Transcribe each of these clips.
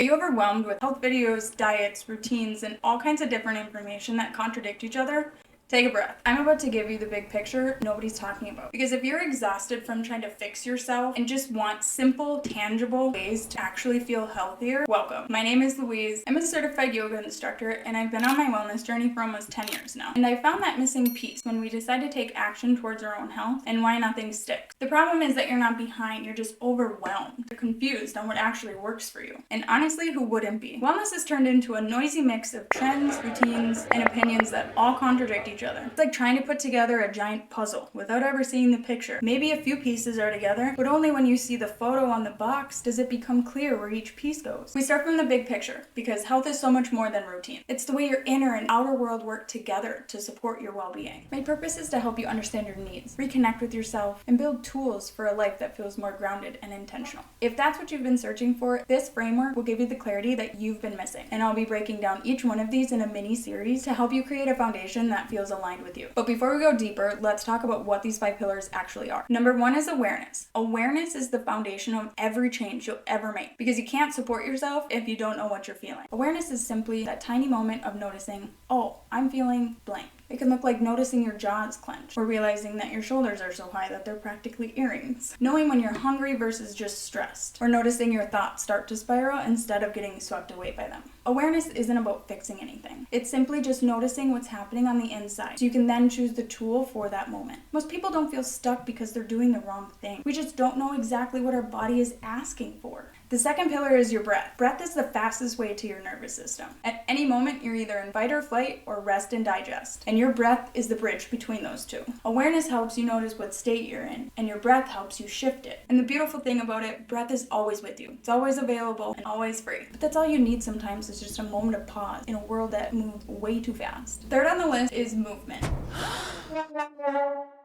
Are you overwhelmed with health videos, diets, routines, and all kinds of different information that contradict each other? Take a breath. I'm about to give you the big picture nobody's talking about. Because if you're exhausted from trying to fix yourself and just want simple, tangible ways to actually feel healthier, welcome. My name is Louise. I'm a certified yoga instructor and I've been on my wellness journey for almost 10 years now. And I found that missing piece when we decide to take action towards our own health and why nothing sticks. The problem is that you're not behind, you're just overwhelmed. You're confused on what actually works for you. And honestly, who wouldn't be? Wellness has turned into a noisy mix of trends, routines, and opinions that all contradict each other. It's like trying to put together a giant puzzle without ever seeing the picture. Maybe a few pieces are together, but only when you see the photo on the box does it become clear where each piece goes. We start from the big picture because health is so much more than routine. It's the way your inner and outer world work together to support your well-being. My purpose is to help you understand your needs, reconnect with yourself, and build tools for a life that feels more grounded and intentional. If that's what you've been searching for, this framework will give you the clarity that you've been missing. And I'll be breaking down each one of these in a mini series to help you create a foundation that feels aligned with you. But before we go deeper, let's talk about what these 5 pillars actually are. Number 1 is awareness. Awareness is the foundation of every change you'll ever make because you can't support yourself if you don't know what you're feeling. Awareness is simply that tiny moment of noticing, oh, I'm feeling blank. It can look like noticing your jaw is clenched, or realizing that your shoulders are so high that they're practically earrings. Knowing when you're hungry versus just stressed, or noticing your thoughts start to spiral instead of getting swept away by them. Awareness isn't about fixing anything. It's simply just noticing what's happening on the inside, so you can then choose the tool for that moment. Most people don't feel stuck because they're doing the wrong thing. We just don't know exactly what our body is asking for. The second pillar is your breath. Breath is the fastest way to your nervous system. At any moment, you're either in fight or flight or rest and digest. And your breath is the bridge between those two. Awareness helps you notice what state you're in, and your breath helps you shift it. And the beautiful thing about it, breath is always with you. It's always available and always free. But that's all you need sometimes is just a moment of pause in a world that moves way too fast. Third on the list is movement.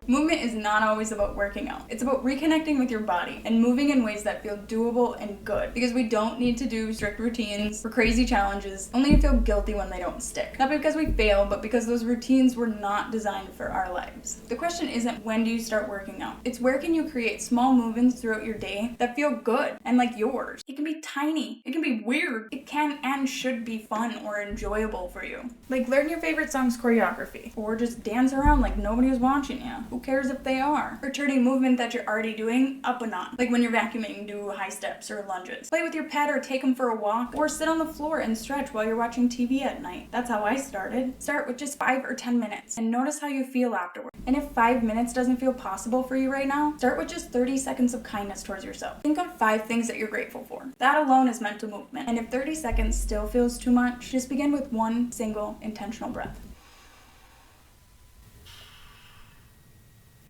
Movement is not always about working out. It's about reconnecting with your body and moving in ways that feel doable and good. Because we don't need to do strict routines or crazy challenges, only to feel guilty when they don't stick. Not because we fail, but because those routines were not designed for our lives. The question isn't when do you start working out? It's where can you create small movements throughout your day that feel good and like yours. It can be tiny. It can be weird. It can and should be fun or enjoyable for you. Like learn your favorite song's choreography or just dance around like nobody is watching you. Who cares if they are? Or turning movement that you're already doing up a notch. Like when you're vacuuming, do high steps or lunges. Play with your pet or take them for a walk. Or sit on the floor and stretch while you're watching TV at night. That's how I started. Start with just 5 or 10 minutes and notice how you feel afterward. And if 5 minutes doesn't feel possible for you right now, start with just 30 seconds of kindness towards yourself. Think of 5 things that you're grateful for. That alone is mental movement. And if 30 seconds still feels too much, just begin with one single intentional breath.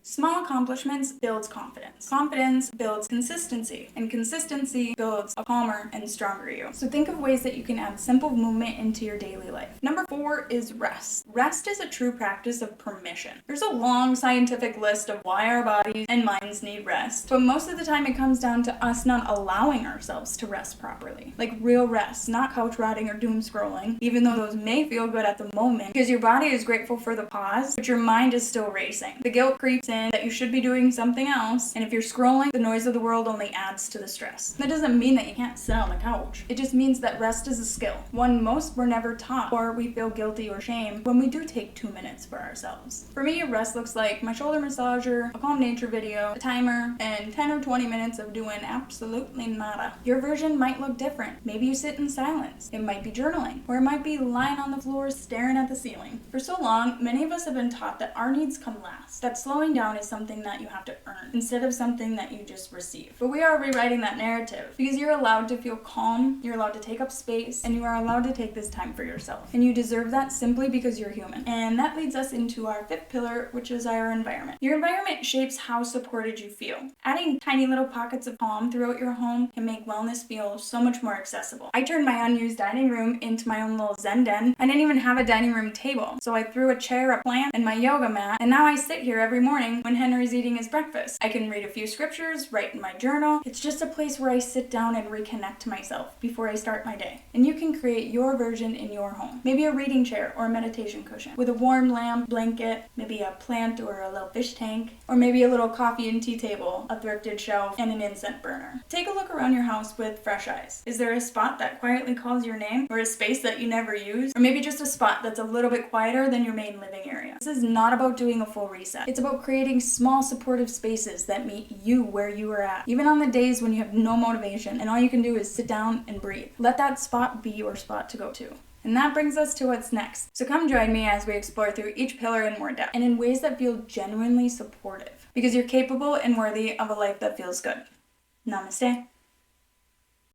Small accomplishments builds confidence. Confidence builds consistency, and consistency builds a calmer and stronger you. So think of ways that you can add simple movement into your daily life. Number 4 is rest. Rest is a true practice of permission. There's a long scientific list of why our bodies and minds need rest, but most of the time it comes down to us not allowing ourselves to rest properly. Like real rest, not couch rotting or doom scrolling, even though those may feel good at the moment, because your body is grateful for the pause, but your mind is still racing. The guilt creeps in that you should be doing something else, and if you're scrolling, the noise of the world only adds to the stress. That doesn't mean that you can't sit on the couch. It just means that rest is a skill, one most were never taught, or we feel guilty or shame when we do take 2 minutes for ourselves. For me, rest looks like my shoulder massager, a calm nature video, a timer, and 10 or 20 minutes of doing absolutely nada. Your version might look different. Maybe you sit in silence. It might be journaling, or it might be lying on the floor staring at the ceiling. For so long, many of us have been taught that our needs come last, that slowing down is something that you have to earn instead of something that you just receive. But we are rewriting that narrative because you're allowed to feel calm, you're allowed to take up space, and you are allowed to take this time for yourself. And you deserve that simply because you're human. And that leads us into our 5th pillar, which is our environment. Your environment shapes how supported you feel. Adding tiny little pockets of calm throughout your home can make wellness feel so much more accessible. I turned my unused dining room into my own little zen den. I didn't even have a dining room table, so I threw a chair, a plant, and my yoga mat, and now I sit here every morning when Henry's eating his breakfast. I can read a few scriptures, write in my journal. It's just a place where I sit down and reconnect to myself before I start my day. And you can create your version in your home. Maybe a reading chair or a meditation cushion with a warm lamp, blanket, maybe a plant or a little fish tank, or maybe a little coffee and tea table, a thrifted shelf, and an incense burner. Take a look around your house with fresh eyes. Is there a spot that quietly calls your name, or a space that you never use, or maybe just a spot that's a little bit quieter than your main living area? This is not about doing a full reset. It's about creating small supportive spaces that meet you where you are at, even on the days when you have no motivation and all you can do is sit down and breathe. Let that spot be your spot to go to. And that brings us to what's next. So come join me as we explore through each pillar in more depth and in ways that feel genuinely supportive, because you're capable and worthy of a life that feels good. Namaste.